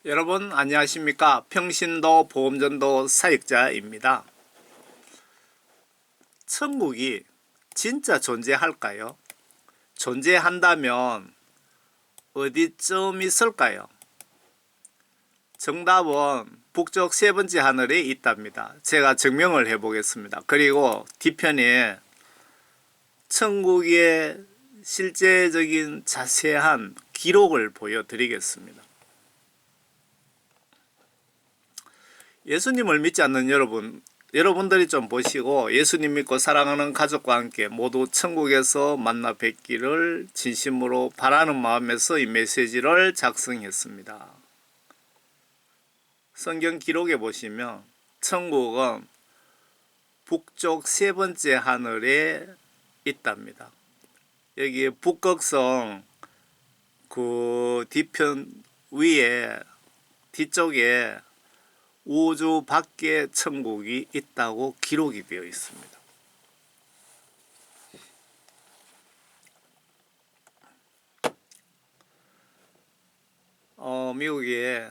여러분 안녕하십니까? 평신도 보험전도 사역자입니다. 천국이 진짜 존재할까요? 존재한다면 어디쯤 있을까요? 정답은 북쪽 세 번째 하늘에 있답니다. 제가 증명을 해보겠습니다. 그리고 뒤편에 천국의 실제적인 자세한 기록을 보여드리겠습니다. 예수님을 믿지 않는 여러분들이 좀 보시고 예수님 믿고 사랑하는 가족과 함께 모두 천국에서 만나 뵙기를 진심으로 바라는 마음에서 이 메시지를 작성했습니다. 성경 기록에 보시면 천국은 북쪽 세 번째 하늘에 있답니다. 여기 북극성 그 뒤편 위에 뒤쪽에 우주 밖에 천국이 있다고 기록이 되어 있습니다. 미국의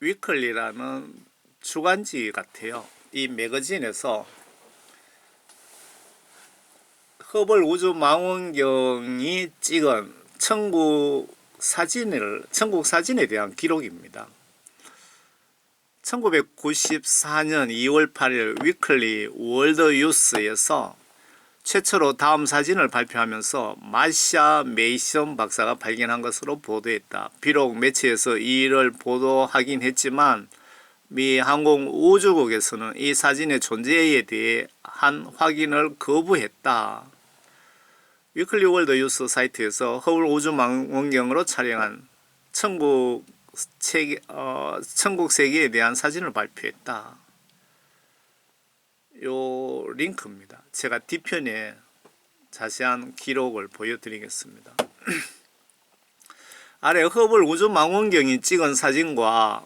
위클리라는 주간지 같아요. 이 매거진에서 허블 우주망원경이 찍은 천국 사진에 대한 기록입니다. 1994년 2월 8일 위클리 월드 유스에서 최초로 다음 사진을 발표하면서 마샤 메이션 박사가 발견한 것으로 보도했다. 비록 매체에서 이 일을 보도하긴 했지만 미 항공우주국에서는 이 사진의 존재에 대한 확인을 거부했다. 위클리 월드 유스 사이트에서 허블 우주망원경으로 촬영한 천국 세계에 대한 사진을 발표했다. 요 링크입니다. 제가 뒤편에 자세한 기록을 보여드리겠습니다. 아래 허블 우주망원경이 찍은 사진과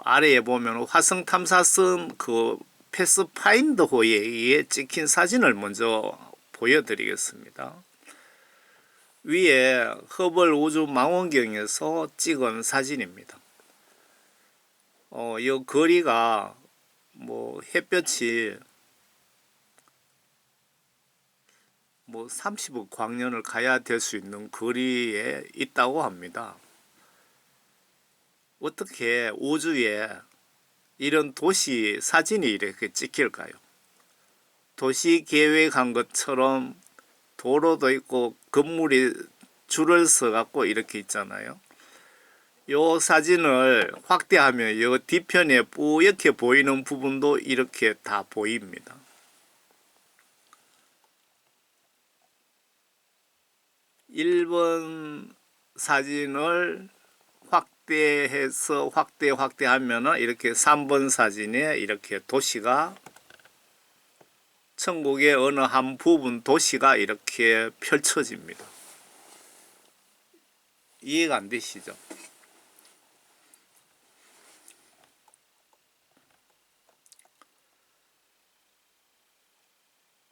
아래에 보면 화성 탐사선 그 패스파인더호에 의해 찍힌 사진을 먼저 보여드리겠습니다. 위에 허블 우주 망원경에서 찍은 사진입니다. 이 거리가 햇볕이 30억 광년을 가야 될 수 있는 거리에 있다고 합니다. 어떻게 우주에 이런 도시 사진이 이렇게 찍힐까요? 도시 계획한 것처럼 도로도 있고 건물이 줄을 서 갖고 이렇게 있잖아요. 요 사진을 확대하면 요 뒤편에 뿌옇게 보이는 부분도 이렇게 다 보입니다. 일본 사진을 확대하면은 이렇게 3번 사진에 이렇게 도시가 천국의 어느 한 부분 도시가 이렇게 펼쳐집니다. 이해가 안 되시죠?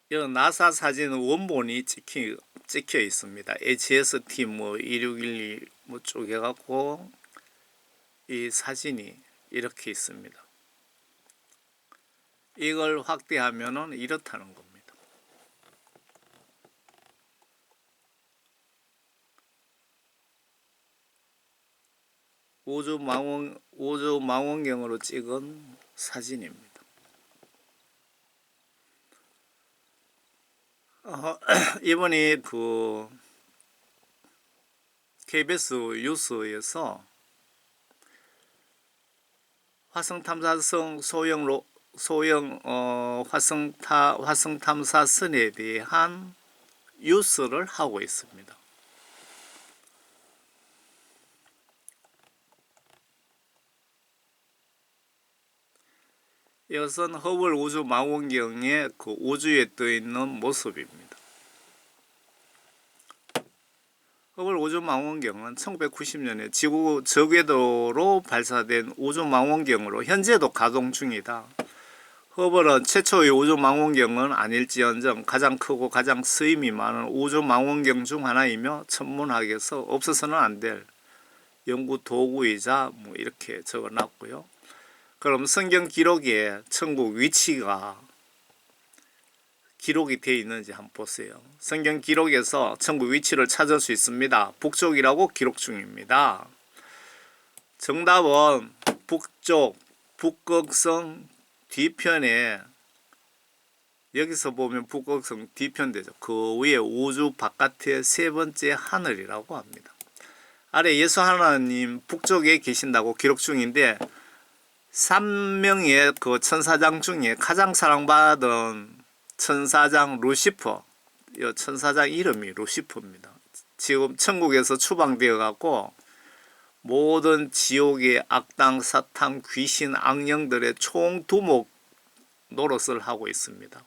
이 나사 사진 원본이 찍혀 있습니다. HST 2612 쭉 해갖고 이 사진이 이렇게 있습니다. 이걸 확대하면은 이렇다는 겁니다. 우주 망원경으로 찍은 사진입니다. 이번에 그 KBS 뉴스에서 화성 탐사선 소형 화성 탐사선에 대한 뉴스를 하고 있습니다. 이것은 허블 우주 망원경의 그 우주에 떠 있는 모습입니다. 허블 우주 망원경은 1990년에 지구 저궤도로 발사된 우주 망원경으로 현재도 가동 중이다. 허블은 최초의 우주 망원경은 아닐지언정 가장 크고 가장 쓰임이 많은 우주 망원경 중 하나이며 천문학에서 없어서는 안 될 연구 도구이자 뭐 이렇게 적어놨고요. 그럼 성경 기록에 천국 위치가 기록이 되어 있는지 한번 보세요. 성경 기록에서 천국 위치를 찾을 수 있습니다. 북쪽이라고 기록 중입니다. 정답은 북쪽 북극성 뒤편에, 여기서 보면 북극성 뒤편 되죠. 그 위에 우주 바깥의 세 번째 하늘이라고 합니다. 아래 예수 하나님 북쪽에 계신다고 기록 중인데 3명의 그 천사장 중에 가장 사랑받은 천사장 루시퍼, 이 천사장 이름이 루시퍼입니다. 지금 천국에서 추방되어 갖고 모든 지옥의 악당, 사탄, 귀신, 악령들의 총두목 노릇을 하고 있습니다.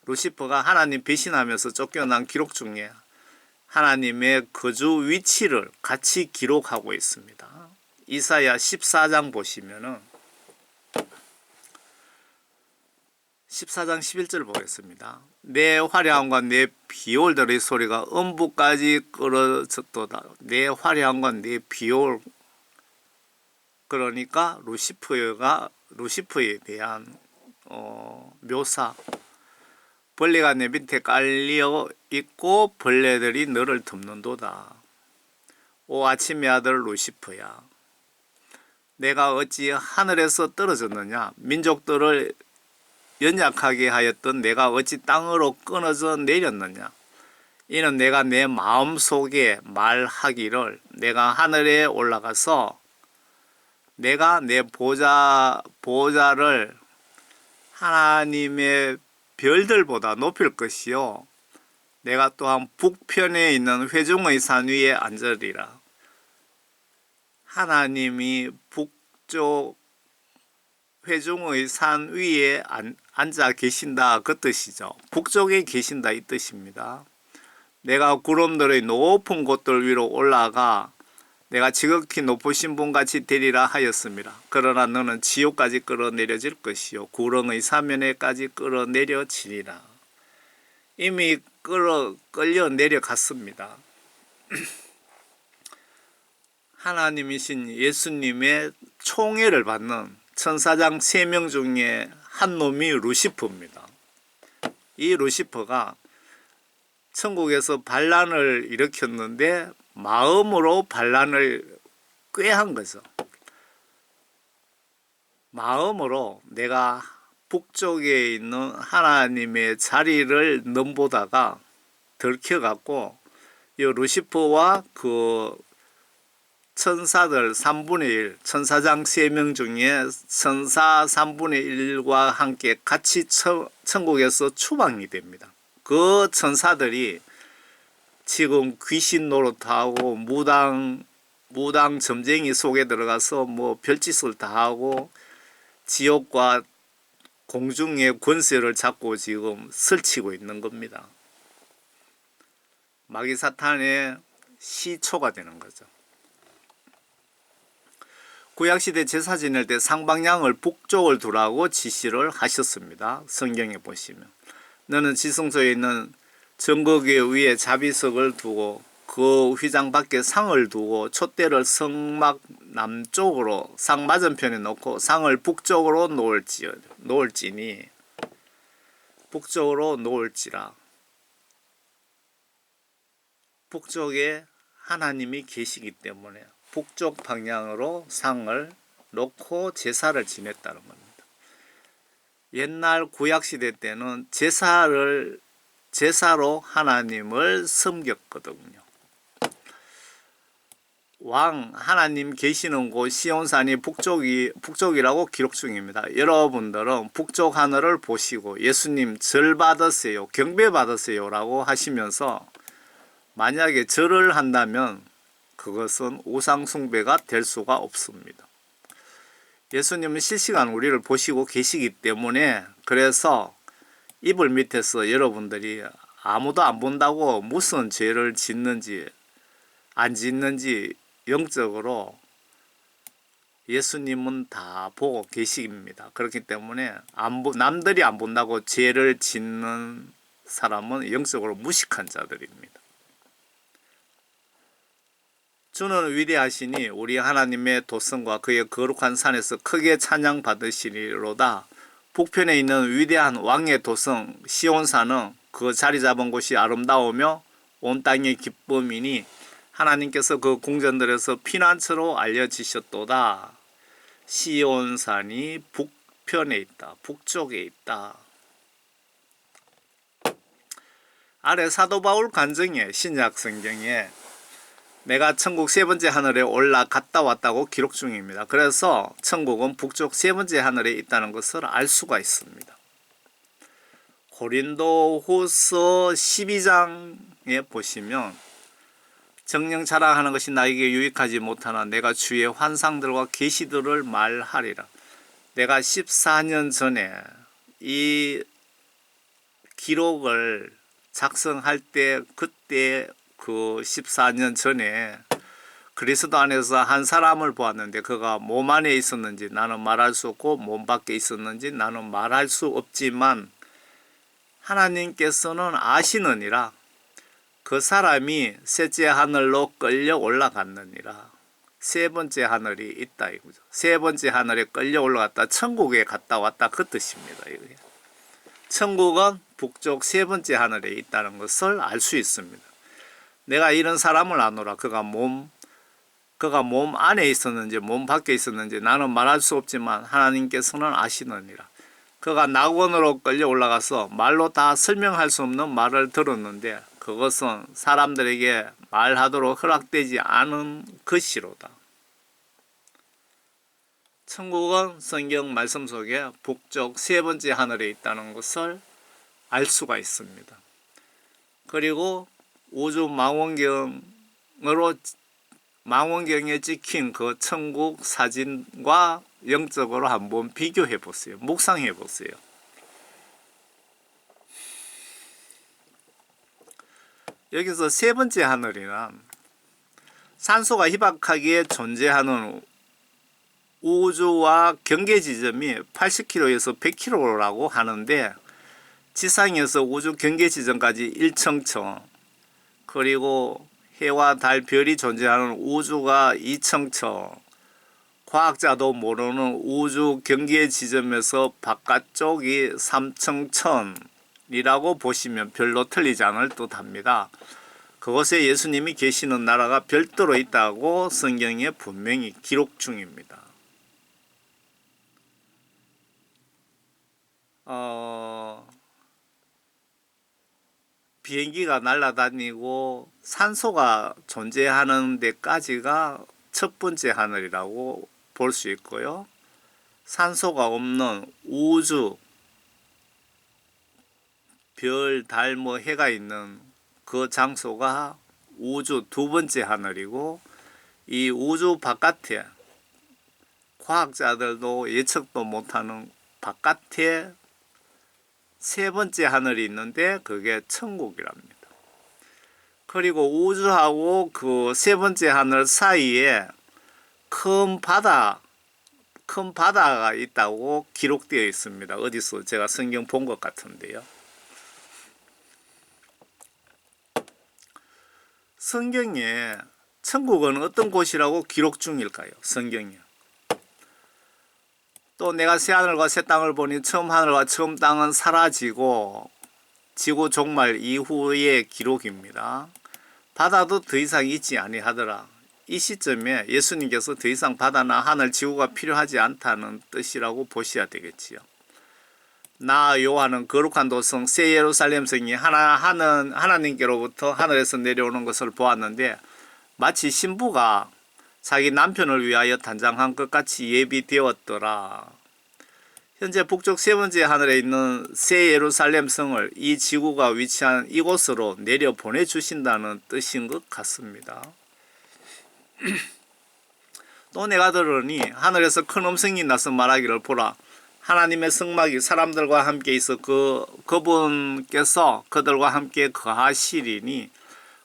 루시퍼가 하나님 배신하면서 쫓겨난 기록 중에 하나님의 거주 위치를 같이 기록하고 있습니다. 이사야 14장 보시면은 14장 11절 보겠습니다. 내 화려함과 내 비올들의 소리가 음부까지 끌어졌도다. 내 화려함과 내 비올, 그러니까 루시퍼에 대한 묘사. 벌레가 내 밑에 깔려 있고 벌레들이 너를 덮는도다. 오 아침의 아들 루시퍼야, 내가 어찌 하늘에서 떨어졌느냐? 민족들을 연약하게 하였던 내가 어찌 땅으로 끊어져 내렸느냐? 이는 내가 내 마음속에 말하기를 내가 하늘에 올라가서 내가 내 보좌를 하나님의 별들보다 높일 것이요 내가 또한 북편에 있는 회중의 산 위에 앉으리라. 하나님이 북쪽 회중의 산 위에 앉아 계신다, 그 뜻이죠. 북쪽에 계신다 이 뜻입니다. 내가 구름들의 높은 곳들 위로 올라가 내가 지극히 높으신 분같이 되리라 하였습니다. 그러나 너는 지옥까지 끌어내려질 것이요 구렁의 사면에까지 끌어내려지리라. 이미 끌려 내려갔습니다. 하나님이신 예수님의 총애를 받는 천사장 3명 중에 한 놈이 루시퍼입니다. 이 루시퍼가 천국에서 반란을 일으켰는데 마음으로 반란을 꾀한 거죠. 마음으로 내가 북쪽에 있는 하나님의 자리를 넘보다가 들켜갖고 이 루시퍼와 그 천사들 3분의 1, 천사장 3명 중에 천사 3분의 1과 함께 같이 천국에서 추방이 됩니다. 그 천사들이 지금 귀신 노릇하고 무당 점쟁이 속에 들어가서 뭐 별짓을 다 하고 지옥과 공중의 권세를 잡고 지금 설치고 있는 겁니다. 마귀 사탄의 시초가 되는 거죠. 구약시대 제사 지낼 때 상방향을 북쪽을 두라고 지시를 하셨습니다. 성경에 보시면 너는 지성소에 있는 정거기 위에 자비석을 두고 그 휘장 밖에 상을 두고 촛대를 성막 남쪽으로 상 맞은편에 놓고 상을 북쪽으로 놓을지니 북쪽으로 놓을지라. 북쪽에 하나님이 계시기 때문에 북쪽 방향으로 상을 놓고 제사를 지냈다는 겁니다. 옛날 구약시대 때는 제사로 하나님을 섬겼거든요. 왕 하나님 계시는 곳 시온산이 북쪽이라고 기록 중입니다. 여러분들은 북쪽 하늘을 보시고 예수님 절 받으세요, 경배 받으세요 라고 하시면서 만약에 절을 한다면 그것은 우상 숭배가 될 수가 없습니다. 예수님은 실시간 우리를 보시고 계시기 때문에, 그래서 이불 밑에서 여러분들이 아무도 안 본다고 무슨 죄를 짓는지 안 짓는지 영적으로 예수님은 다 보고 계십니다. 그렇기 때문에 남들이 안 본다고 죄를 짓는 사람은 영적으로 무식한 자들입니다. 주는 위대하시니 우리 하나님의 도성과 그의 거룩한 산에서 크게 찬양 받으시리로다. 북편에 있는 위대한 왕의 도성 시온산은 그 자리 잡은 곳이 아름다우며 온 땅의 기쁨이니 하나님께서 그 궁전들에서 피난처로 알려지셨도다. 시온산이 북편에 있다. 북쪽에 있다. 아래 사도 바울 간증에 신약 성경에 내가 천국 세 번째 하늘에 올라갔다 왔다고 기록 중입니다. 그래서 천국은 북쪽 세 번째 하늘에 있다는 것을 알 수가 있습니다. 고린도후서 12장에 보시면 정령 자랑하는 것이 나에게 유익하지 못하나 내가 주의 환상들과 계시들을 말하리라. 내가 14년 전에 이 기록을 작성할 때 그때 그 14년 전에 그리스도 안에서 한 사람을 보았는데 그가 몸 안에 있었는지 나는 말할 수 없고 몸 밖에 있었는지 나는 말할 수 없지만 하나님께서는 아시느니라. 그 사람이 셋째 하늘로 끌려 올라갔느니라. 세 번째 하늘이 있다 이거죠. 세 번째 하늘에 끌려 올라갔다. 천국에 갔다 왔다 그 뜻입니다. 천국은 북쪽 세 번째 하늘에 있다는 것을 알 수 있습니다. 내가 이런 사람을 아노라. 그가 몸 안에 있었는지 몸 밖에 있었는지 나는 말할 수 없지만 하나님께서는 아시느니라. 그가 낙원으로 끌려 올라가서 말로 다 설명할 수 없는 말을 들었는데 그것은 사람들에게 말하도록 허락되지 않은 것이로다. 천국은 성경 말씀 속에 북쪽 세 번째 하늘에 있다는 것을 알 수가 있습니다. 그리고 우주 망원경에 찍힌 그 천국 사진과 영적으로 한번 비교해 보세요. 묵상해 보세요. 여기서 세 번째 하늘이란 산소가 희박하게 존재하는 우주와 경계 지점이 80km에서 100km라고 하는데 지상에서 우주 경계 지점까지 1청천 그리고 해와 달 별이 존재하는 우주가 2청천 과학자도 모르는 우주 경계 지점에서 바깥쪽이 3청천이라고 보시면 별로 틀리지 않을 듯합니다. 그곳에 예수님이 계시는 나라가 별도로 있다고 성경에 분명히 기록 중입니다. 비행기가 날아다니고 산소가 존재하는 데까지가 첫 번째 하늘이라고 볼 수 있고요. 산소가 없는 우주, 별, 달, 해가 있는 그 장소가 우주 두 번째 하늘이고 이 우주 바깥에 과학자들도 예측도 못하는 바깥에 세 번째 하늘이 있는데 그게 천국이랍니다. 그리고 우주하고 그 세 번째 하늘 사이에 큰 바다가 있다고 기록되어 있습니다. 어디서 제가 성경 본 것 같은데요. 성경에 천국은 어떤 곳이라고 기록 중일까요? 성경에. 또 내가 새 하늘과 새 땅을 보니 처음 하늘과 처음 땅은 사라지고 지구 종말 이후의 기록입니다. 바다도 더 이상 있지 아니하더라. 이 시점에 예수님께서 더 이상 바다나 하늘, 지구가 필요하지 않다는 뜻이라고 보셔야 되겠지요. 나 요한은 거룩한 도성 새 예루살렘 성이 하나님께로부터 하늘에서 내려오는 것을 보았는데 마치 신부가 자기 남편을 위하여 단장한 것 같이 예비되었더라. 현재 북쪽 세 번째 하늘에 있는 새 예루살렘 성을 이 지구가 위치한 이곳으로 내려 보내주신다는 뜻인 것 같습니다. 또 내가 들으니 하늘에서 큰 음성이 나서 말하기를 보라. 하나님의 성막이 사람들과 함께 있어 그분께서 그들과 함께 거하시리니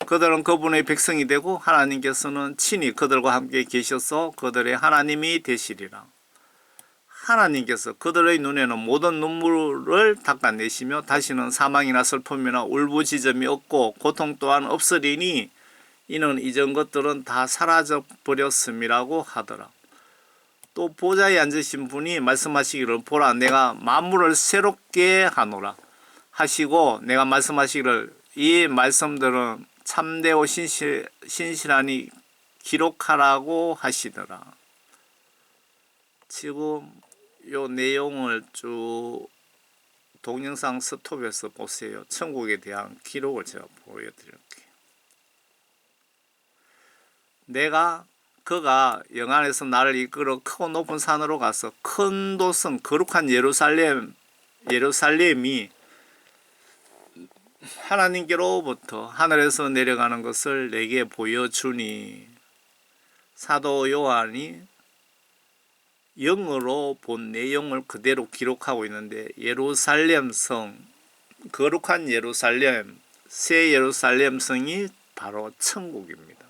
그들은 그분의 백성이 되고 하나님께서는 친히 그들과 함께 계셔서 그들의 하나님이 되시리라. 하나님께서 그들의 눈에는 모든 눈물을 닦아내시며 다시는 사망이나 슬픔이나 울부짖음이 없고 고통 또한 없으리니 이는 이전 것들은 다 사라져 버렸음이라고 하더라. 또 보좌에 앉으신 분이 말씀하시기를 보라 내가 만물을 새롭게 하노라 하시고 내가 말씀하시기를 이 말씀들은 참되고 신실하니 기록하라고 하시더라. 지금 요 내용을 쭉 동영상 스톱에서 보세요. 천국에 대한 기록을 제가 보여드릴게요. 그가 영안에서 나를 이끌어 크고 높은 산으로 가서 큰 도성 거룩한 예루살렘이 하나님께로부터 하늘에서 내려가는 것을 내게 보여주니 사도 요한이 영어로 본 내용을 그대로 기록하고 있는데 예루살렘 성, 거룩한 예루살렘, 새 예루살렘 성이 바로 천국입니다.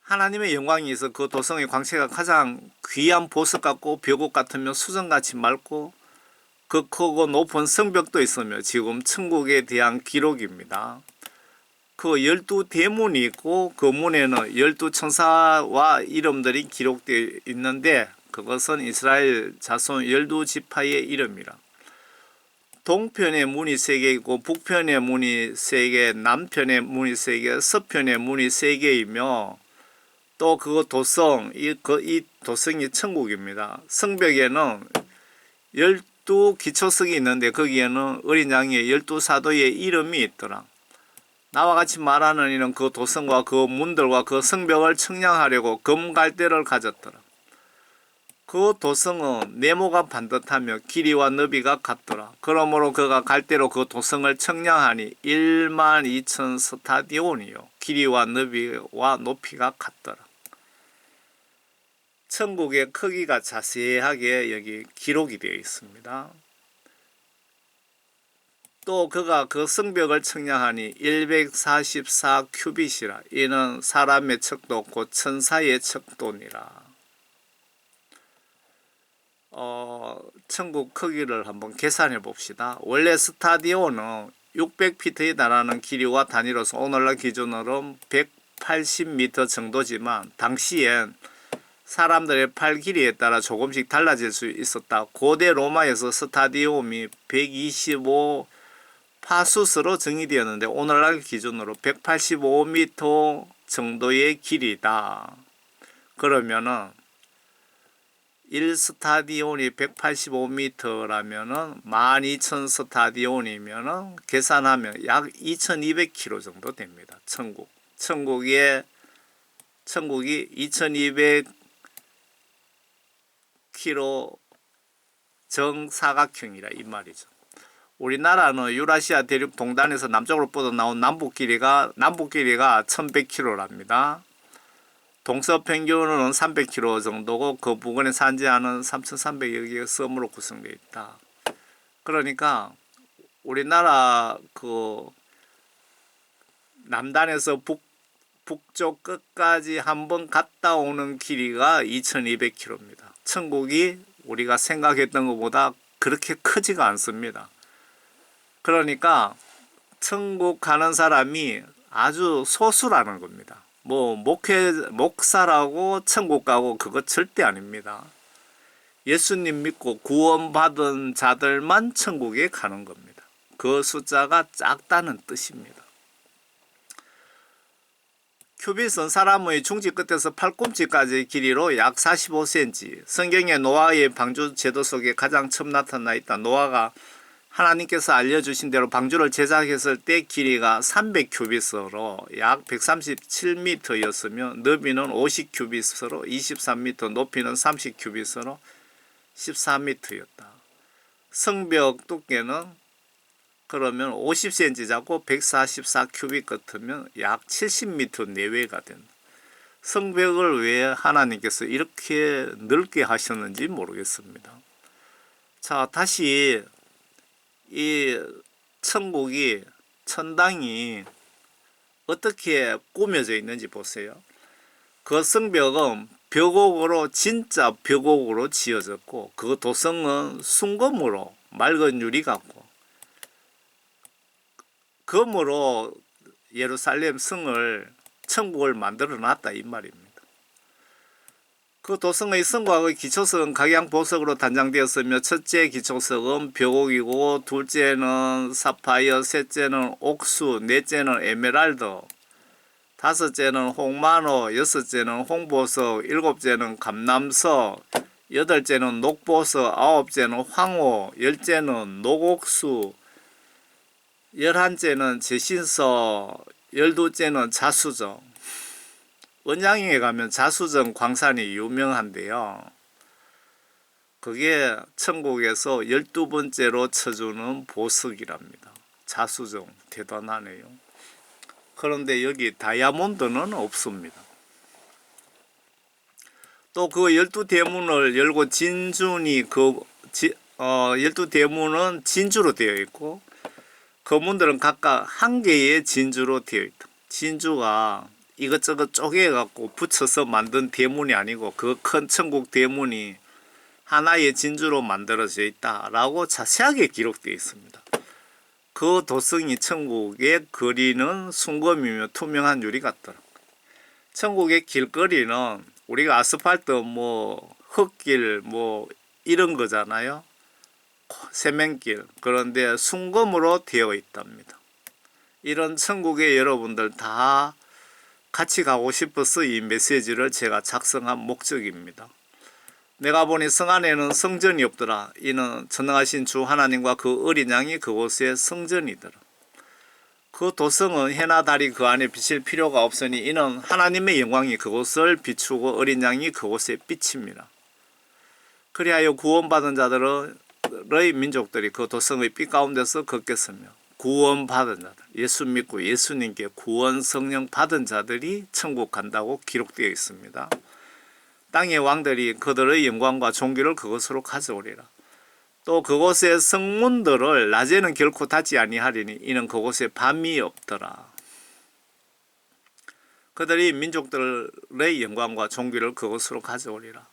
하나님의 영광이 있어 그 도성의 광채가 가장 귀한 보석 같고 벽옥 같으며 수정같이 맑고 그 크고 높은 성벽도 있으며 지금 천국에 대한 기록입니다. 그 12대문이 있고 그 문에는 12천사와 이름들이 기록되어 있는데 그것은 이스라엘 자손 12지파의 이름이라. 동편의 문이 3개 있고 북편의 문이 3개, 남편의 문이 3개, 서편의 문이 3개이며 또 그 도성, 이 도성이 천국입니다. 성벽에는 12기초석이 있는데 거기에는 어린 양의 12사도의 이름이 있더라. 나와 같이 말하는 이는 그 도성과 그 문들과 그 성벽을 청량하려고 금갈대를 가졌더라. 그 도성은 네모가 반듯하며 길이와 너비가 같더라. 그러므로 그가 갈대로 그 도성을 청량하니 12,000 스타디온이요 길이와 너비와 높이가 같더라. 천국의 크기가 자세하게 여기 기록이 되어 있습니다. 또 그가 그 성벽을 청량하니 144 큐빗이라. 이는 사람의 척도 곧 천사의 척도니라. 천국 크기를 한번 계산해 봅시다. 원래 스타디온은 600피트에 달하는 길이와 단위로서 오늘날 기준으로 180m 정도지만 당시엔 사람들의 팔 길이에 따라 조금씩 달라질 수 있었다. 고대 로마에서 스타디움이 125 파수스로 정의되었는데 오늘날 기준으로 185m 정도의 길이다. 그러면은 1스타디온이 185m라면은 12,000 스타디온이면은 계산하면 약 2200km 정도 됩니다. 천국이 2200km 정사각형이라 이 말이죠. 우리나라는 유라시아 대륙 동단에서 남쪽으로 뻗어나온 남북 길이가 1100km랍니다. 동서평균은 300km 정도고 그 부근에 산지하는 3300여 개의 섬으로 구성되어 있다. 그러니까 우리나라 그 남단에서 북쪽 끝까지 한번 갔다 오는 길이가 2200km입니다. 천국이 우리가 생각했던 것보다 그렇게 크지가 않습니다. 그러니까 천국 가는 사람이 아주 소수라는 겁니다. 목사라고 천국 가고 그거 절대 아닙니다. 예수님 믿고 구원받은 자들만 천국에 가는 겁니다. 그 숫자가 작다는 뜻입니다. 큐빗은 사람의 중지 끝에서 팔꿈치까지의 길이로 약 45cm. 성경의 노아의 방주 제도 속에 가장 처음 나타나 있다. 노아가 하나님께서 알려주신 대로 방주를 제작했을 때 길이가 300큐빗으로 약 137m였으며 너비는 50큐빗으로 23m, 높이는 30큐빗으로 14m였다. 성벽 두께는 그러면 50cm 잡고 144큐빗 같으면 약 70m 내외가 된다. 성벽을 왜 하나님께서 이렇게 넓게 하셨는지 모르겠습니다. 자, 다시 이 천국이 천당이 어떻게 꾸며져 있는지 보세요. 그 성벽은 벽옥으로 진짜 벽옥으로 지어졌고 그 도성은 순금으로 맑은 유리 같고 금으로 예루살렘 성을 천국을 만들어 놨다 이 말입니다. 그 도성의 성과 그 기초석은 각양보석으로 단장되었으며 첫째 기초석은 벽옥이고 둘째는 사파이어, 셋째는 옥수, 넷째는 에메랄드, 다섯째는 홍마노, 여섯째는 홍보석, 일곱째는 감남석, 여덟째는 녹보석, 아홉째는 황호, 열째는 녹옥수, 열한째는 제신석, 열두째는 자수정. 원장에 가면 자수정 광산이 유명한데요. 그게 천국에서 12번째로 쳐주는 보석이랍니다. 자수정 대단하네요. 그런데 여기 다이아몬드는 없습니다. 또 그 12대문을 열고 진준이 12대문은 진주로 되어 있고 그 문들은 각각 한 개의 진주로 되어 있다. 진주가 이것저것 쪼개갖고 붙여서 만든 대문이 아니고 그 큰 천국 대문이 하나의 진주로 만들어져 있다라고 자세하게 기록되어 있습니다. 그 도성이 천국의 거리는 순금이며 투명한 유리 같더라고요. 천국의 길거리는 우리가 아스팔트 흙길 이런 거잖아요. 세면길. 그런데 순금으로 되어 있답니다. 이런 천국의 여러분들 다 같이 가고 싶어서 이 메시지를 제가 작성한 목적입니다. 내가 보니 성 안에는 성전이 없더라. 이는 전능하신 주 하나님과 그 어린 양이 그곳에 성전이더라. 그 도성은 해나 달이 그 안에 비칠 필요가 없으니 이는 하나님의 영광이 그곳을 비추고 어린 양이 그곳에 비칩니다. 그리하여 구원받은 자들의 민족들이 그 도성의 빛 가운데서 걷겠으며 구원받은 자들, 예수 믿고 예수님께 구원 성령 받은 자들이 천국 간다고 기록되어 있습니다. 땅의 왕들이 그들의 영광과 존귀를 그것으로 가져오리라. 또 그곳의 성문들을 낮에는 결코 닫지 아니하리니 이는 그곳에 밤이 없더라. 그들이 민족들의 영광과 존귀를 그곳으로 가져오리라.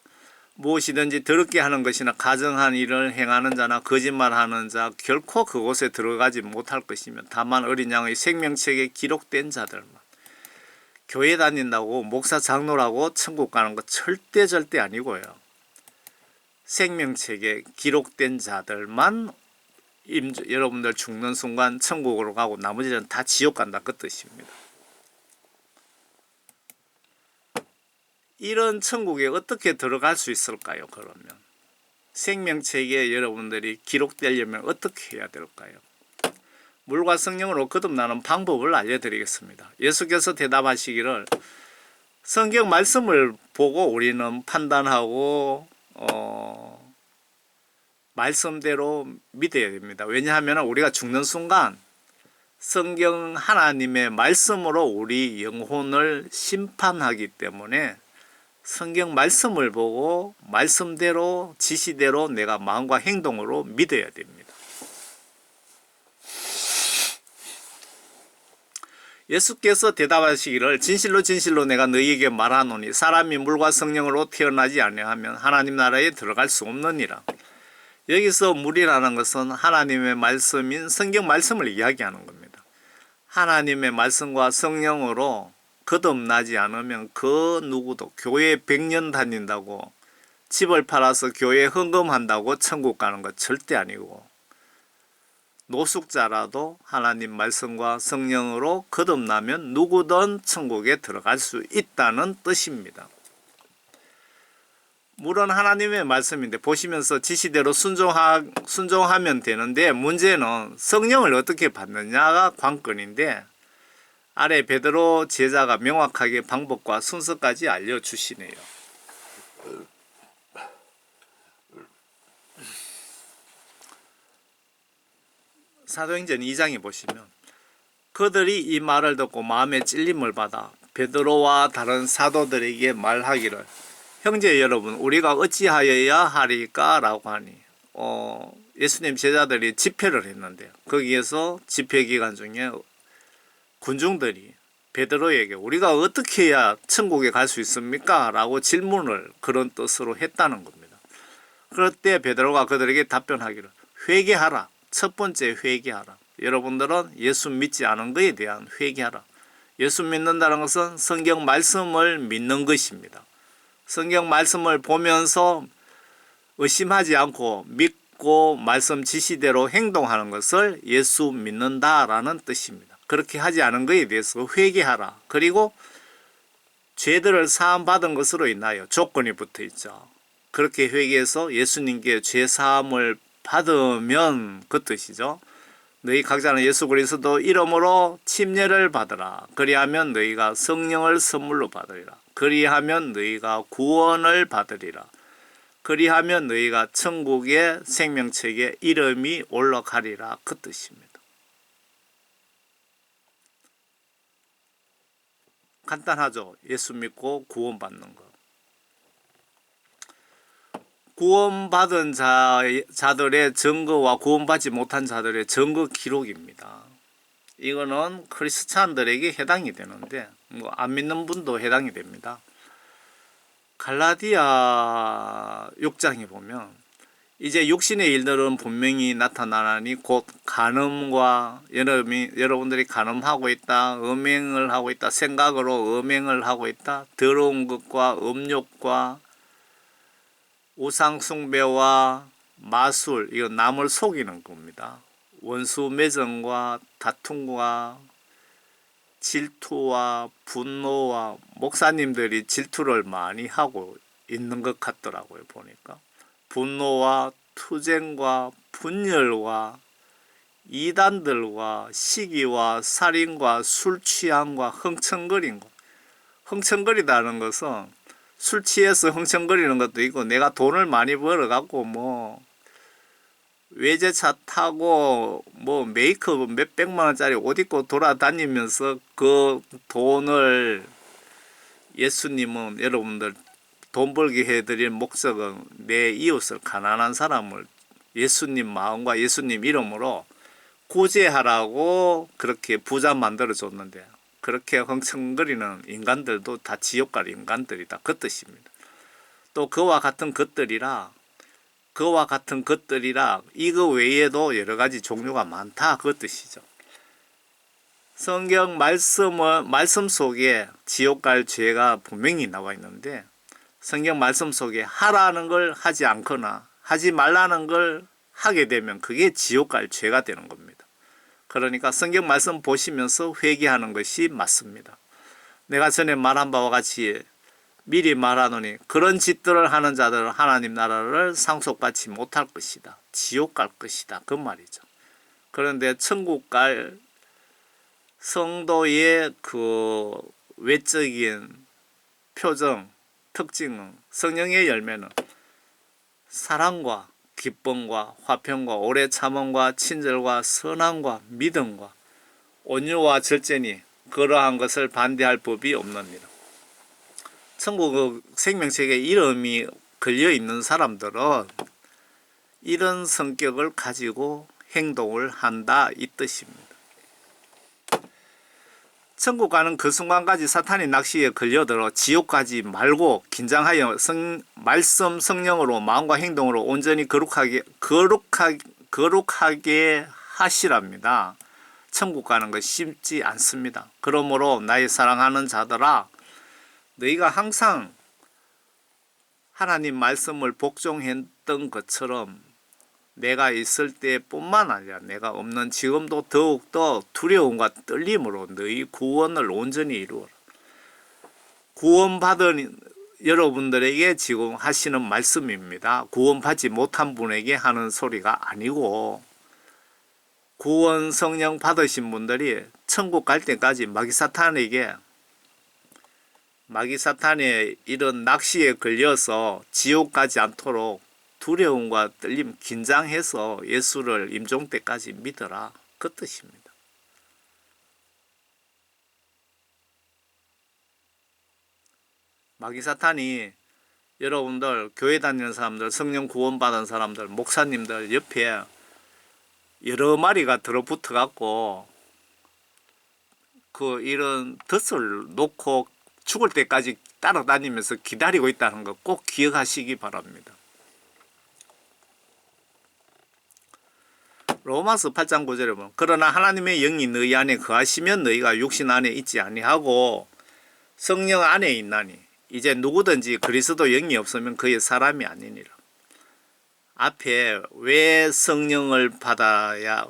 무엇이든지 더럽게 하는 것이나 가증한 일을 행하는 자나 거짓말하는 자 결코 그곳에 들어가지 못할 것이며 다만 어린 양의 생명책에 기록된 자들만. 교회 다닌다고 목사 장로라고 천국 가는 거 절대 아니고요. 생명책에 기록된 자들만 여러분들 죽는 순간 천국으로 가고 나머지는 다 지옥 간다 그 뜻입니다. 이런 천국에 어떻게 들어갈 수 있을까요? 그러면 생명책에 여러분들이 기록되려면 어떻게 해야 될까요? 물과 성령으로 거듭나는 방법을 알려드리겠습니다. 예수께서 대답하시기를 성경 말씀을 보고 우리는 판단하고 말씀대로 믿어야 됩니다. 왜냐하면 우리가 죽는 순간 성경 하나님의 말씀으로 우리 영혼을 심판하기 때문에 성경 말씀을 보고 말씀대로 지시대로 내가 마음과 행동으로 믿어야 됩니다. 예수께서 대답하시기를 진실로 진실로 내가 너희에게 말하노니 사람이 물과 성령으로 태어나지 아니하면 하나님 나라에 들어갈 수 없느니라. 여기서 물이라는 것은 하나님의 말씀인 성경 말씀을 이야기하는 겁니다. 하나님의 말씀과 성령으로 거듭나지 않으면 그 누구도 교회 100년 다닌다고 집을 팔아서 교회 헌금한다고 천국 가는 것 절대 아니고 노숙자라도 하나님 말씀과 성령으로 거듭나면 누구든 천국에 들어갈 수 있다는 뜻입니다. 물은 하나님의 말씀인데 보시면서 지시대로 순종하면 되는데 문제는 성령을 어떻게 받느냐가 관건인데 아래 베드로 제자가 명확하게 방법과 순서까지 알려주시네요. 사도행전 2장에 보시면 그들이 이 말을 듣고 마음에 찔림을 받아 베드로와 다른 사도들에게 말하기를 형제 여러분 우리가 어찌하여야 하리까 라고 하니 예수님 제자들이 집회를 했는데 거기에서 집회 기간 중에 군중들이 베드로에게 우리가 어떻게 해야 천국에 갈 수 있습니까? 라고 질문을 그런 뜻으로 했다는 겁니다. 그럴 때 베드로가 그들에게 답변하기를 회개하라. 첫 번째 회개하라. 여러분들은 예수 믿지 않은 것에 대한 회개하라. 예수 믿는다는 것은 성경 말씀을 믿는 것입니다. 성경 말씀을 보면서 의심하지 않고 믿고 말씀 지시대로 행동하는 것을 예수 믿는다라는 뜻입니다. 그렇게 하지 않은 것에 대해서 회개하라. 그리고 죄들을 사함 받은 것으로 인하여 조건이 붙어 있죠. 그렇게 회개해서 예수님께 죄 사함을 받으면 그 뜻이죠. 너희 각자는 예수 그리스도 이름으로 침례를 받으라. 그리하면 너희가 성령을 선물로 받으리라. 그리하면 너희가 구원을 받으리라. 그리하면 너희가 천국의 생명책에 이름이 올라가리라. 그 뜻입니다. 간단하죠. 예수 믿고 구원받는 것. 구원받은 자들의 증거와 구원받지 못한 자들의 증거 기록입니다. 이거는 크리스찬들에게 해당이 되는데 안 믿는 분도 해당이 됩니다. 갈라디아 6장에 보면 이제 육신의 일들은 분명히 나타나나니 곧 간음과 여러분들이 간음하고 있다, 음행을 하고 있다, 생각으로 음행을 하고 있다, 더러운 것과 음욕과 우상 숭배와 마술, 이거 남을 속이는 겁니다. 원수 매정과 다툼과 질투와 분노와 목사님들이 질투를 많이 하고 있는 것 같더라고요. 보니까 분노와 투쟁과 분열과 이단들과 시기와 살인과 술 취함과 흥청거린 것. 흥청거리다는 것은 술 취해서 흥청거리는 것도 있고 내가 돈을 많이 벌어갖고 뭐 외제차 타고 뭐 메이크업 몇백만 원짜리 옷 입고 돌아다니면서 그 돈을 예수님은 여러분들 돈 벌게 해드릴 목적은 내 이웃을 가난한 사람을 예수님 마음과 예수님 이름으로 구제하라고 그렇게 부자 만들어 줬는데 그렇게 흥청거리는 인간들도 다 지옥 갈 인간들이다. 그 뜻입니다. 또 그와 같은 것들이라 이거 외에도 여러 가지 종류가 많다. 그 뜻이죠. 성경 말씀 속에 지옥 갈 죄가 분명히 나와 있는데 성경 말씀 속에 하라는 걸 하지 않거나 하지 말라는 걸 하게 되면 그게 지옥 갈 죄가 되는 겁니다. 그러니까 성경 말씀 보시면서 회개하는 것이 맞습니다. 내가 전에 말한 바와 같이 미리 말하노니 그런 짓들을 하는 자들은 하나님 나라를 상속받지 못할 것이다. 지옥 갈 것이다. 그 말이죠. 그런데 천국 갈 성도의 그 외적인 표정, 특징은 성령의 열매는 사랑과 기쁨과 화평과 오래 참음과 친절과 선함과 믿음과 온유와 절제니 그러한 것을 반대할 법이 없느니라. 천국 생명책에 이름이 걸려 있는 사람들은 이런 성격을 가지고 행동을 한다 이 뜻입니다. 천국 가는 그 순간까지 사탄이 낚시에 걸려들어 지옥 가지 말고 긴장하여 말씀 성령으로 마음과 행동으로 온전히 거룩하게 하시랍니다. 천국 가는 것 쉽지 않습니다. 그러므로 나의 사랑하는 자들아 너희가 항상 하나님 말씀을 복종했던 것처럼 내가 있을 때뿐만 아니라 내가 없는 지금도 더욱더 두려움과 떨림으로 너희 구원을 온전히 이루어라. 구원받은 여러분들에게 지금 하시는 말씀입니다. 구원받지 못한 분에게 하는 소리가 아니고 구원 성령 받으신 분들이 천국 갈 때까지 마귀사탄의 이런 낚시에 걸려서 지옥 가지 않도록 두려움과 떨림, 긴장해서 예수를 임종 때까지 믿어라. 그 뜻입니다. 마귀사탄이 여러분들 교회 다니는 사람들, 성령 구원받은 사람들, 목사님들 옆에 여러 마리가 들어붙어 갖고 그 이런 덫을 놓고 죽을 때까지 따라다니면서 기다리고 있다는 거 꼭 기억하시기 바랍니다. 로마서 8장 9절에 보면 그러나 하나님의 영이 너희 안에 거하시면 너희가 육신 안에 있지 아니하고 성령 안에 있나니 이제 누구든지 그리스도 영이 없으면 그의 사람이 아니니라. 앞에 왜 성령을 받아야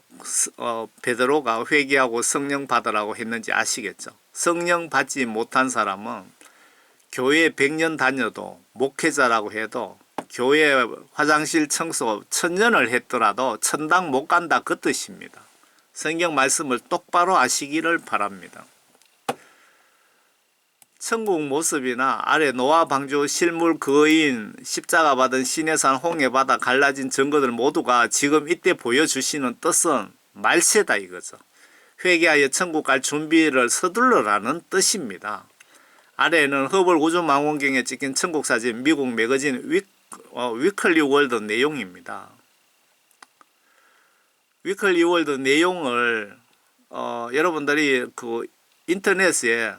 베드로가 회개하고 성령 받으라고 했는지 아시겠죠? 성령 받지 못한 사람은 교회 100년 다녀도 목회자라고 해도 교회 화장실 청소 1000년을 했더라도 천당 못 간다 그 뜻입니다. 성경 말씀을 똑바로 아시기를 바랍니다. 천국 모습이나 아래 노아 방주 실물 거인 십자가 받은 시내산 홍해바다 갈라진 증거들 모두가 지금 이때 보여주시는 뜻은 말세다 이거죠. 회개하여 천국 갈 준비를 서둘러라는 뜻입니다. 아래에는 허블 우주망원경에 찍힌 천국 사진 미국 매거진 위클리 월드 내용입니다. 위클리 월드 내용을 여러분들이 그 인터넷에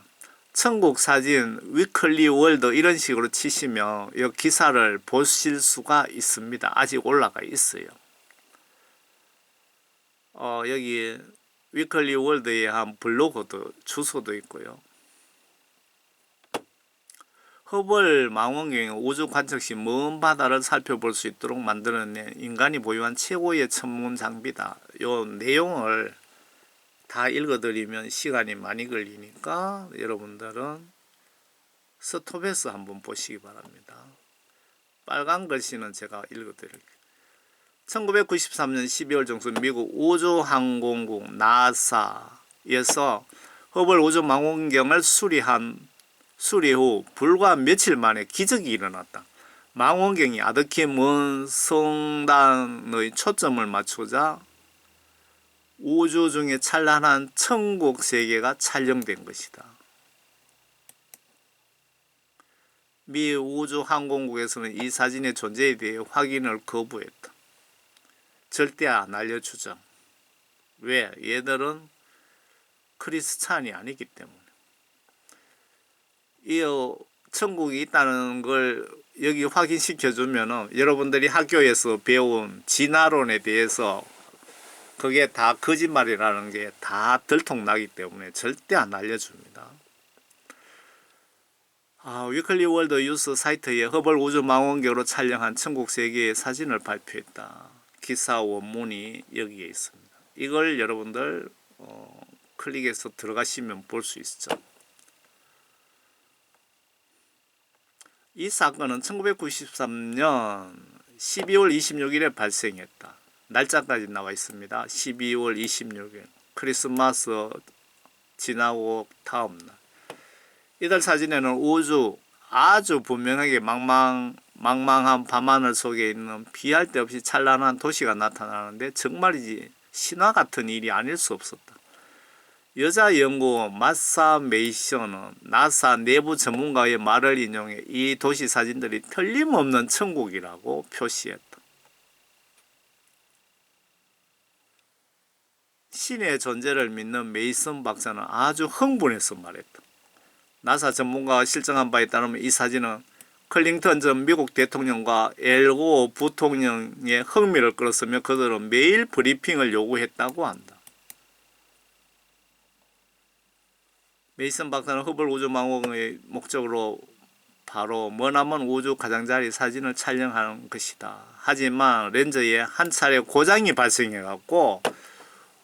천국 사진 위클리 월드 이런 식으로 치시면 이 기사를 보실 수가 있습니다. 아직 올라가 있어요. 여기 위클리 월드에 한 블로그도 주소도 있고요. 허블 망원경의 우주 관측 시 먼 바다를 살펴볼 수 있도록 만들어낸 인간이 보유한 최고의 천문 장비다. 요 내용을 다 읽어드리면 시간이 많이 걸리니까 여러분들은 스톱해서 한번 보시기 바랍니다. 빨간 글씨는 제가 읽어드릴게요. 1993년 12월 중순 미국 우주항공국 나사에서 허블 우주망원경을 수리 후 불과 며칠 만에 기적이 일어났다. 망원경이 아득히 먼 성단의 초점을 맞추자 우주 중에 찬란한 천국 세계가 촬영된 것이다. 미 우주항공국에서는 이 사진의 존재에 대해 확인을 거부했다. 절대 안 알려주죠. 왜? 얘들은 크리스찬이 아니기 때문에. 이 천국이 있다는 걸 여기 확인시켜주면 여러분들이 학교에서 배운 진화론에 대해서 그게 다 거짓말이라는 게 다 들통나기 때문에 절대 안 알려줍니다. 위클리 월드 뉴스 사이트에 허블 우주망원경으로 촬영한 천국 세계의 사진을 발표했다. 기사 원문이 여기에 있습니다. 이걸 여러분들 클릭해서 들어가시면 볼 수 있죠. 이 사건은 1993년 12월 26일에 발생했다. 날짜까지 나와 있습니다. 12월 26일 크리스마스 지나고 다음 날. 이들 사진에는 우주 아주 분명하게 망망한 밤하늘 속에 있는 비할 데 없이 찬란한 도시가 나타나는데 정말이지 신화 같은 일이 아닐 수 없었다. 여자 연구 마사 메이션은 나사 내부 전문가의 말을 인용해 이 도시 사진들이 틀림없는 천국이라고 표시했다. 신의 존재를 믿는 메이슨 박사는 아주 흥분해서 말했다. 나사 전문가가 실정한 바에 따르면 이 사진은 클링턴 전 미국 대통령과 엘고 부통령의 흥미를 끌었으며 그들은 매일 브리핑을 요구했다고 한다. 메이슨 박사는 허블 우주망원경의 목적으로 바로 머나먼 우주 가장자리 사진을 촬영하는 것이다. 하지만 렌즈에 한 차례 고장이 발생해갖고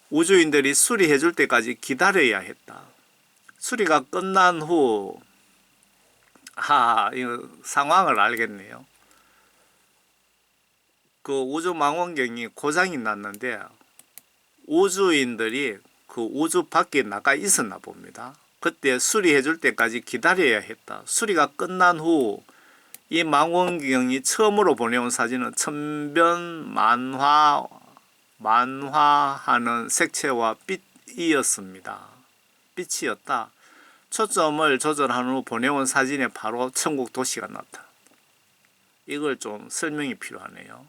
우주인들이 수리해 줄 때까지 기다려야 했다. 수리가 끝난 후 이거 상황을 알겠네요. 그 우주망원경이 고장이 났는데 우주인들이 그 우주 밖에 나가 있었나 봅니다. 그때 수리해 줄 때까지 기다려야 했다. 수리가 끝난 후 이 망원경이 처음으로 보내온 사진은 천변 만화하는 색채와 빛이었습니다. 빛이었다. 초점을 조절한 후 보내온 사진에 바로 천국 도시가 나타나. 이걸 좀 설명이 필요하네요.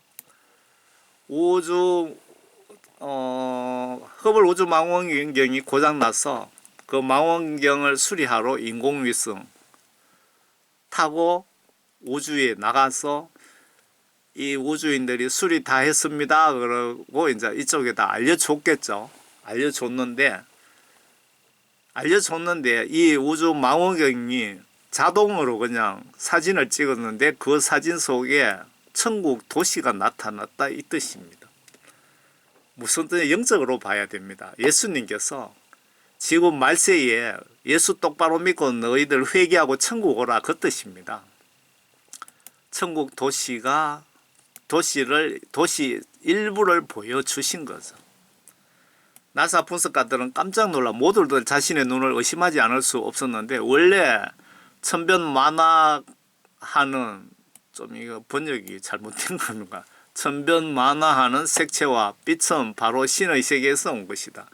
허블 우주 망원경이 고장나서 그 망원경을 수리하러 인공위성 타고 우주에 나가서 이 우주인들이 수리 다 했습니다. 그러고 이제 이쪽에다 알려줬겠죠. 알려줬는데 이 우주 망원경이 자동으로 그냥 사진을 찍었는데 그 사진 속에 천국 도시가 나타났다 이 뜻입니다. 무슨 뜻이 영적으로 봐야 됩니다. 예수님께서 지금 말세에 예수 똑바로 믿고 너희들 회개하고 천국 오라 그 뜻입니다. 천국 도시 일부를 보여주신 거죠. 나사 분석가들은 깜짝 놀라 모두들 자신의 눈을 의심하지 않을 수 없었는데 원래 천변만화하는 좀 이거 번역이 잘못된 건가? 천변만화하는 색채와 빛은 바로 신의 세계에서 온 것이다.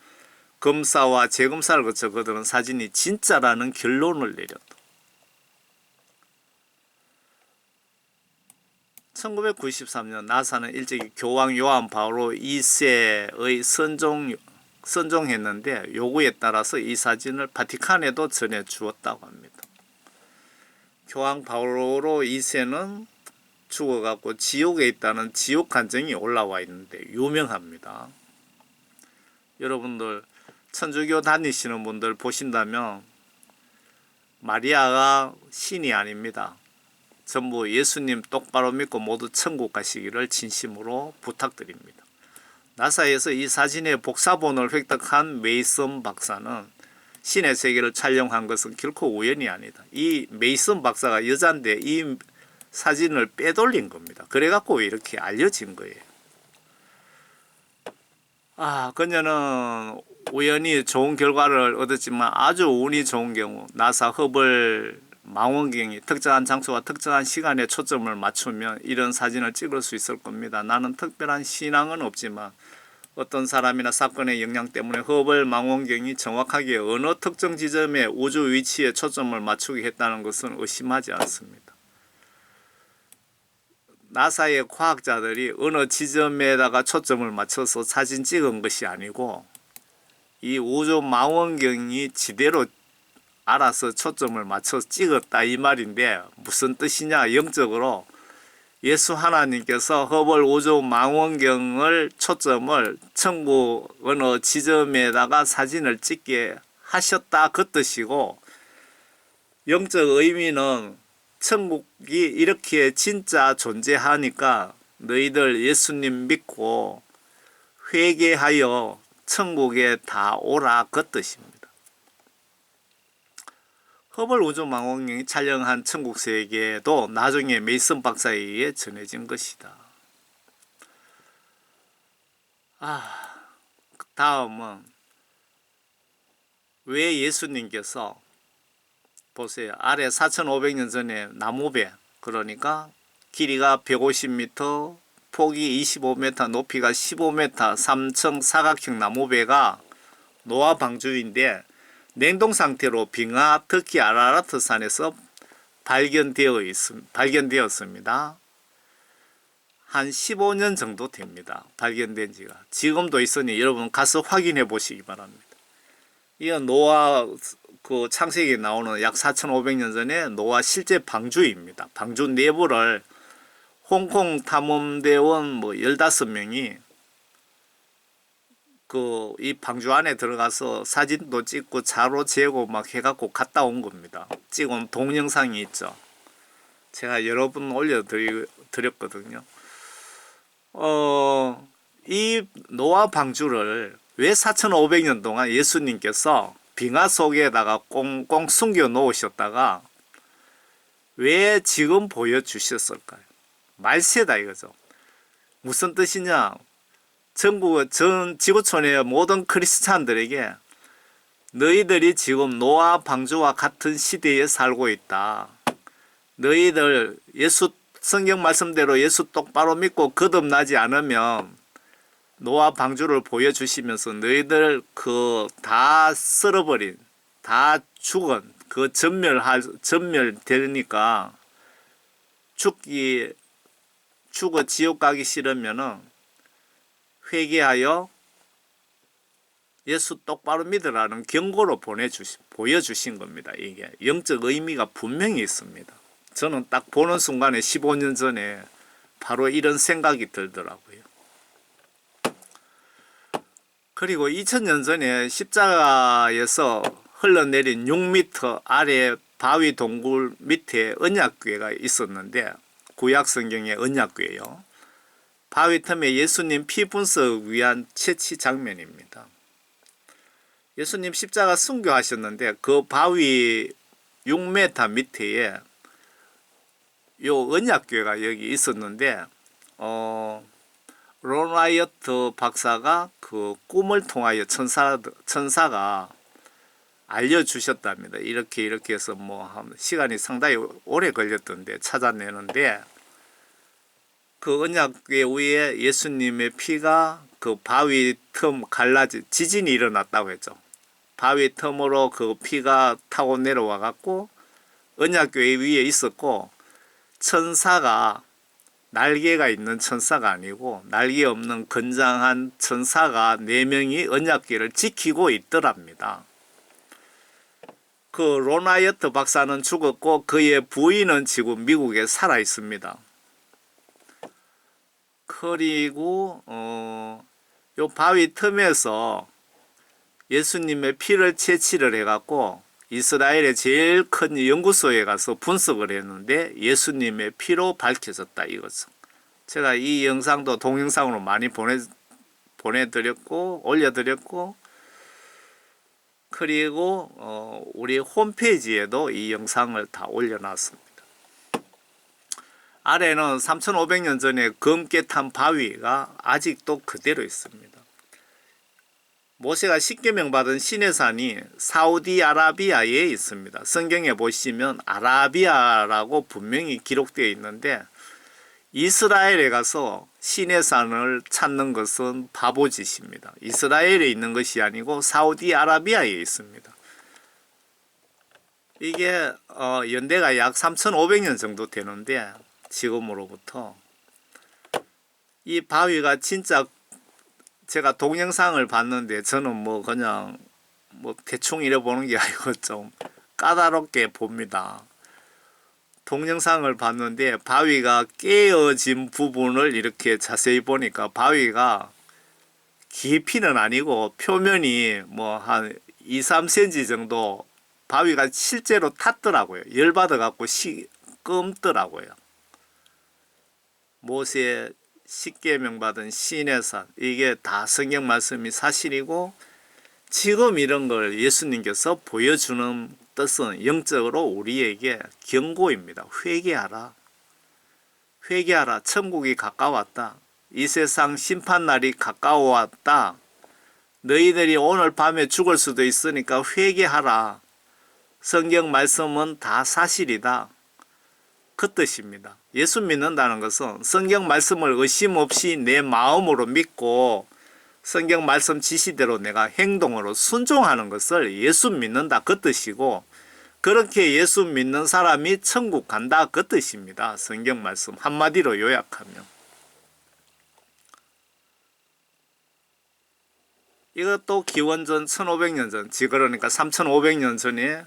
검사와 재검사를 거쳐 그들은 사진이 진짜라는 결론을 내렸다. 1993년 나사는 일찍이 교황 요한 바오로 2세의 선종했는데 요구에 따라서 이 사진을 바티칸에도 전해주었다고 합니다. 교황 바오로 2세는 죽어갖고 지옥에 있다는 지옥 간증이 올라와 있는데 유명합니다. 여러분들 천주교 다니시는 분들 보신다면 마리아가 신이 아닙니다. 전부 예수님 똑바로 믿고 모두 천국 가시기를 진심으로 부탁드립니다. 나사에서 이 사진의 복사본을 획득한 메이슨 박사는 신의 세계를 촬영한 것은 결코 우연이 아니다. 이 메이슨 박사가 여잔데 이 사진을 빼돌린 겁니다. 그래갖고 이렇게 알려진 거예요. 그녀는 우연히 좋은 결과를 얻었지만 아주 운이 좋은 경우 나사 허블 망원경이 특정한 장소와 특정한 시간에 초점을 맞추면 이런 사진을 찍을 수 있을 겁니다. 나는 특별한 신앙은 없지만 어떤 사람이나 사건의 영향 때문에 허블 망원경이 정확하게 어느 특정 지점의 우주 위치에 초점을 맞추게 했다는 것은 의심하지 않습니다. 나사의 과학자들이 어느 지점에다가 초점을 맞춰서 사진 찍은 것이 아니고 이 우주 망원경이 지대로 알아서 초점을 맞춰서 찍었다 이 말인데 무슨 뜻이냐? 영적으로 예수 하나님께서 허블 우주 망원경을 초점을 천국 어느 지점에다가 사진을 찍게 하셨다 그 뜻이고, 영적 의미는 천국이 이렇게 진짜 존재하니까 너희들 예수님 믿고 회개하여 천국에 다 오라 그 뜻입니다. 허블 우주 망원경이 촬영한 천국 세계도 나중에 메이슨 박사에 의해 전해진 것이다. 다음은 왜 예수님께서 보세요. 아래 4500년 전에 나무배, 그러니까 길이가 150m, 폭이 25m, 높이가 15m, 3층 사각형 나무배가 노아 방주인데 냉동 상태로 빙하 터키 아라라트 산에서 발견되었습니다. 한 15년 정도 됩니다. 발견된 지가. 지금도 있으니 여러분 가서 확인해 보시기 바랍니다. 이건 노아 그 창세기에 나오는 약 4500년 전에 노아 실제 방주입니다. 방주 내부를 홍콩 탐험대원 15명이 이 방주 안에 들어가서 사진도 찍고 자로 재고 막 해갖고 갔다 온 겁니다. 찍은 동영상이 있죠. 제가 여러 번 올려드렸거든요. 이 노아 방주를 왜 4500년 동안 예수님께서 빙하 속에다가 꽁꽁 숨겨 놓으셨다가 왜 지금 보여주셨을까요? 말세다 이거죠. 무슨 뜻이냐? 전 지구촌의 모든 크리스찬들에게 너희들이 지금 노아 방주와 같은 시대에 살고 있다. 너희들 성경 말씀대로 예수 똑바로 믿고 거듭나지 않으면 노아 방주를 보여주시면서 너희들 다 썰어버린, 다 죽은, 전멸되니까 죽어 지옥 가기 싫으면은 회개하여 예수 똑바로 믿으라는 경고로 보여주신 겁니다. 이게 영적 의미가 분명히 있습니다. 저는 딱 보는 순간에 15년 전에 바로 이런 생각이 들더라고요. 그리고 2000년 전에 십자가에서 흘러내린 6m 아래 바위 동굴 밑에 언약궤가 있었는데, 구약 성경의 언약궤요. 바위 틈에 예수님 피 분석 위한 채취 장면입니다. 예수님 십자가 순교하셨는데 그 바위 6m 밑에 요 언약궤가 여기 있었는데, 론 와이어트 박사가 그 꿈을 통하여 천사가 알려주셨답니다. 이렇게 해서 뭐 시간이 상당히 오래 걸렸던데 찾아내는데, 그 언약궤 위에 예수님의 피가 그 바위 틈 지진이 일어났다고 했죠. 바위 틈으로 그 피가 타고 내려와 갖고 언약궤 위에 있었고, 천사가, 날개가 있는 천사가 아니고 날개 없는 건장한 천사가 4명이 언약궤를 지키고 있더랍니다. 그 로나이어트 박사는 죽었고 그의 부인은 지금 미국에 살아 있습니다. 그리고 요 바위 틈에서 예수님의 피를 채취를 해갖고 이스라엘의 제일 큰 연구소에 가서 분석을 했는데 예수님의 피로 밝혀졌다 이거죠. 제가 이 영상도 동영상으로 많이 보내드렸고 올려드렸고, 그리고 우리 홈페이지에도 이 영상을 다 올려놨습니다. 아래는 3500년 전에 검게 탄 바위가 아직도 그대로 있습니다. 모세가 십계명 받은 시내산이 사우디아라비아에 있습니다. 성경에 보시면 아라비아라고 분명히 기록되어 있는데, 이스라엘에 가서 시내산을 찾는 것은 바보짓입니다. 이스라엘에 있는 것이 아니고 사우디아라비아에 있습니다. 이게 연대가 약 3500년 정도 되는데, 지금으로부터 이 바위가 진짜, 제가 동영상을 봤는데 저는 뭐 그냥 뭐 대충 이래보는 게 아니고 좀 까다롭게 봅니다. 동영상을 봤는데 바위가 깨어진 부분을 이렇게 자세히 보니까 바위가 깊이는 아니고 표면이 뭐 한 2-3cm 정도 바위가 실제로 탔더라고요. 열받아 갖고 끔더라고요. 모세 십계명 받은 시내산, 이게 다 성경 말씀이 사실이고, 지금 이런 걸 예수님께서 보여주는 뜻은 영적으로 우리에게 경고입니다. 회개하라. 회개하라. 천국이 가까웠다. 이 세상 심판날이 가까워왔다. 너희들이 오늘 밤에 죽을 수도 있으니까 회개하라. 성경 말씀은 다 사실이다. 그 뜻입니다. 예수 믿는다는 것은 성경 말씀을 의심 없이 내 마음으로 믿고 성경 말씀 지시대로 내가 행동으로 순종하는 것을 예수 믿는다 그 뜻이고, 그렇게 예수 믿는 사람이 천국 간다 그 뜻입니다. 성경 말씀 한마디로 요약하면. 이것도 기원전 1500년 전, 그러니까 3500년 전에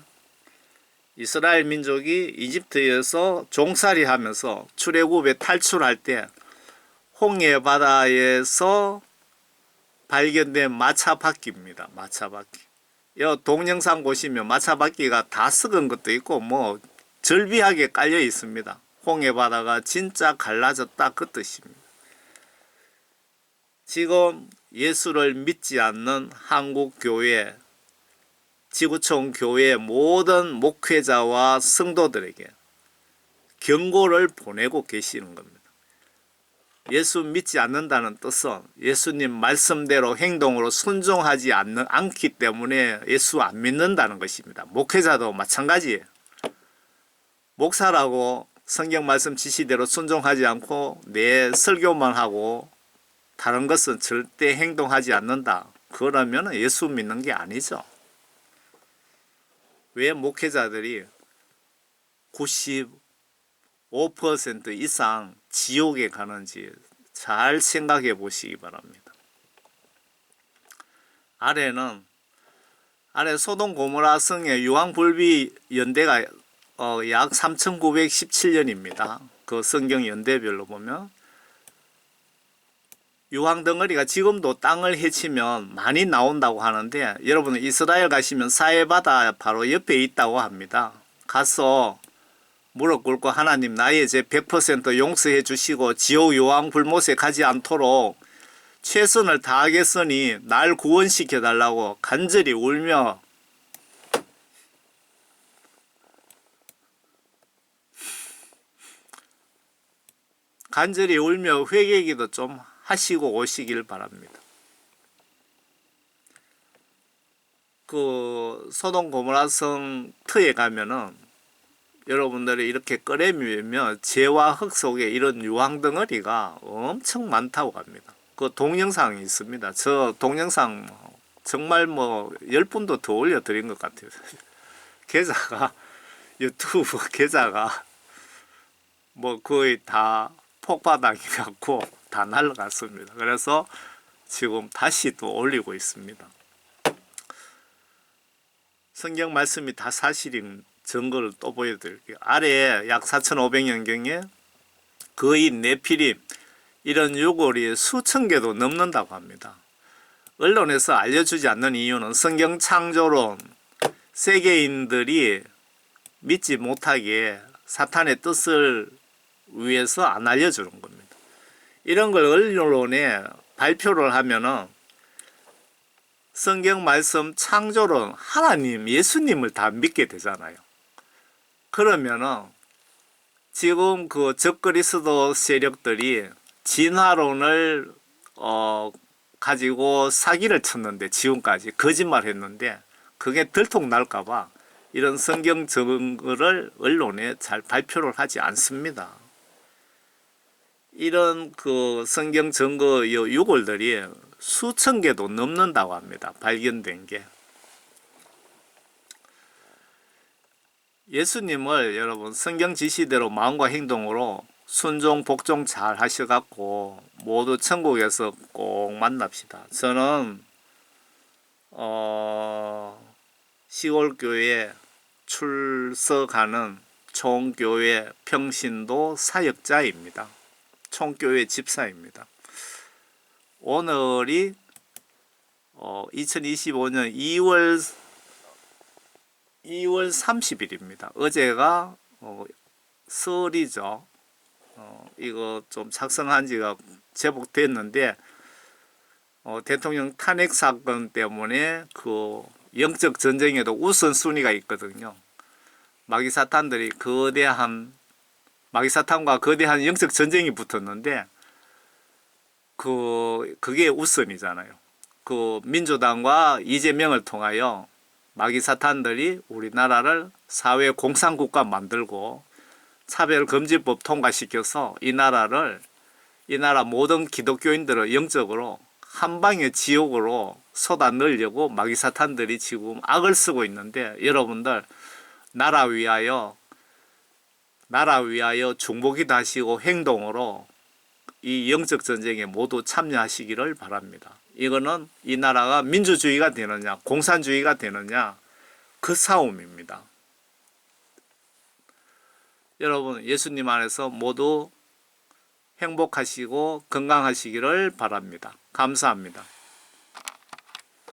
이스라엘 민족이 이집트에서 종살이 하면서 출애굽에 탈출할 때 홍해 바다에서 발견된 마차바퀴입니다. 마차바퀴. 이 동영상 보시면 마차바퀴가 다 썩은 것도 있고 뭐 절비하게 깔려 있습니다. 홍해 바다가 진짜 갈라졌다 그 뜻입니다. 지금 예수를 믿지 않는 한국 교회, 지구촌 교회 모든 목회자와 성도들에게 경고를 보내고 계시는 겁니다. 예수 믿지 않는다는 뜻은 예수님 말씀대로 행동으로 순종하지 않기 때문에 예수 안 믿는다는 것입니다. 목회자도 마찬가지예요. 목사라고 성경 말씀 지시대로 순종하지 않고 내 설교만 하고 다른 것은 절대 행동하지 않는다. 그러면 예수 믿는 게 아니죠. 왜 목회자들이 95% 이상 지옥에 가는지 잘 생각해 보시기 바랍니다. 아래 소돔 고모라 성의 유황불비 연대가 약 3917년입니다. 그 성경 연대별로 보면 유황 덩어리가 지금도 땅을 헤치면 많이 나온다고 하는데, 여러분 이스라엘 가시면 사해바다 바로 옆에 있다고 합니다. 가서 무릎 꿇고 하나님 나의 죄 100% 용서해 주시고 지옥 유황 불못에 가지 않도록 최선을 다하겠으니 날 구원시켜 달라고 간절히 울며 회개기도 좀 하시고 오시길 바랍니다. 그 소돔 고모라성 터에 가면은 여러분들이 이렇게 꺼내밀면 재와 흙 속에 이런 유황 덩어리가 엄청 많다고 합니다. 그 동영상이 있습니다. 저 동영상 정말 뭐 10분도 더 올려드린 것 같아요. 계좌가 유튜브 계좌가 뭐 거의 다 폭바닥이 갖고 다 날라갔습니다. 그래서 지금 다시 또 올리고 있습니다. 성경 말씀이 다 사실인 증거를 또 보여드릴게요. 아래에 약 4500년경에 거의 네피림 이런 유골이 수천 개도 넘는다고 합니다. 언론에서 알려주지 않는 이유는 성경 창조론 세계인들이 믿지 못하게 사탄의 뜻을 위해서 안 알려주는 겁니다. 이런 걸 언론에 발표를 하면은 성경 말씀 창조론 하나님 예수님을 다 믿게 되잖아요. 그러면은 지금 그 적그리스도 세력들이 진화론을 가지고 사기를 쳤는데, 지금까지 거짓말 했는데 그게 들통 날까봐 이런 성경 증거를 언론에 잘 발표를 하지 않습니다. 이런 그 성경 증거 유골들이 수천 개도 넘는다고 합니다. 발견된 게. 예수님을 여러분 성경 지시대로 마음과 행동으로 순종 복종 잘 하셔갖고 모두 천국에서 꼭 만납시다. 저는 시골교회 출석하는 총교회 평신도 사역자입니다. 총교회 집사입니다. 오늘이 2025년 2월 30일입니다. 어제가 설이죠. 이거 좀 작성한 지가 제법 됐는데 대통령 탄핵 사건 때문에 그 영적 전쟁에도 우선순위가 있거든요. 마귀사탄과 거대한 영적 전쟁이 붙었는데 그게 우선이잖아요. 그 민주당과 이재명을 통하여 마귀사탄들이 우리나라를 사회 공산국가 만들고 차별금지법 통과시켜서 이 나라 모든 기독교인들을 영적으로 한방의 지옥으로 쏟아 넣으려고 마귀사탄들이 지금 악을 쓰고 있는데, 여러분들 나라 위하여 중보기도 하시고 행동으로 이 영적 전쟁에 모두 참여하시기를 바랍니다. 이거는 이 나라가 민주주의가 되느냐 공산주의가 되느냐 그 싸움입니다. 여러분 예수님 안에서 모두 행복하시고 건강하시기를 바랍니다. 감사합니다.